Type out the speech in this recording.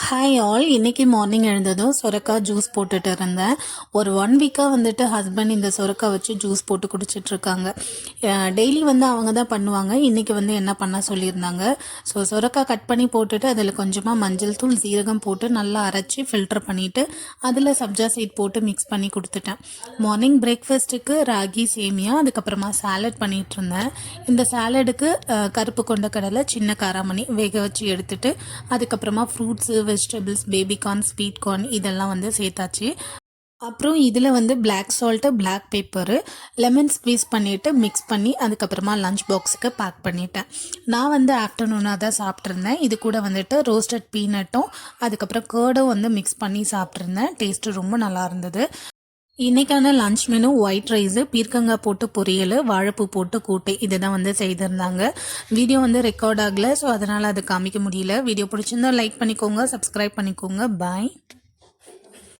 Hi all. இன்னைக்கு morning எழுந்ததும் சொரக்காய் ஜூஸ் போட்டுட்டு இருந்தேன். ஒரு 1 வீக்காக வந்துட்டு ஹஸ்பண்ட் இந்த சொரக்காய் வச்சு ஜூஸ் போட்டு குடிச்சிட்ருக்காங்க. டெய்லி வந்து அவங்க தான் பண்ணுவாங்க. இன்றைக்கி வந்து என்ன பண்ண சொல்லியிருந்தாங்க. ஸோ சொரக்காய் கட் பண்ணி போட்டுட்டு அதில் கொஞ்சமாக மஞ்சள் தூள் சீரகம் போட்டு நல்லா அரைச்சி ஃபில்டர் பண்ணிவிட்டு அதில் சப்ஜா சீட் போட்டு மிக்ஸ் பண்ணி கொடுத்துட்டேன். மார்னிங் பிரேக்ஃபாஸ்ட்டுக்கு ராகி சேமியா, அதுக்கப்புறமா சாலட் பண்ணிகிட்டு இருந்தேன். இந்த சாலடுக்கு கருப்பு கொண்ட கடலை, சின்ன காராமணி வேக வச்சு எடுத்துட்டு அதுக்கப்புறமா fruits, vegetables, baby corn, sweet corn இதெல்லாம் வந்து சேர்த்தாச்சு. அப்புறம் இதில் வந்து black salt, black pepper, lemon squeeze பண்ணிவிட்டு மிக்ஸ் பண்ணி அதுக்கப்புறமா லஞ்ச் பாக்ஸுக்கு பேக் பண்ணிட்டேன். நான் வந்து ஆஃப்டர்நூனாக தான் சாப்பிட்ருந்தேன். இது கூட வந்துட்டு ரோஸ்டட் பீனட்டும் அதுக்கப்புறம் கேர்டும் வந்து மிக்ஸ் பண்ணி சாப்பிட்ருந்தேன். டேஸ்ட்டு ரொம்ப நல்லா இருந்தது. இன்றைக்கான லன்ச் மெனு ஒயிட் ரைஸு, பீர்க்கங்காய் போட்டு பொரியல், வாழைப்பூ போட்டு கூட்டு இதுதான் வந்து செய்திருந்தாங்க. வீடியோ வந்து ரெக்கார்ட் ஆகலை, ஸோ அதனால் அது காமிக்க முடியல. வீடியோ பிடிச்சிருந்தா லைக் பண்ணிக்கோங்க, சப்ஸ்கிரைப் பண்ணிக்கோங்க. பாய்.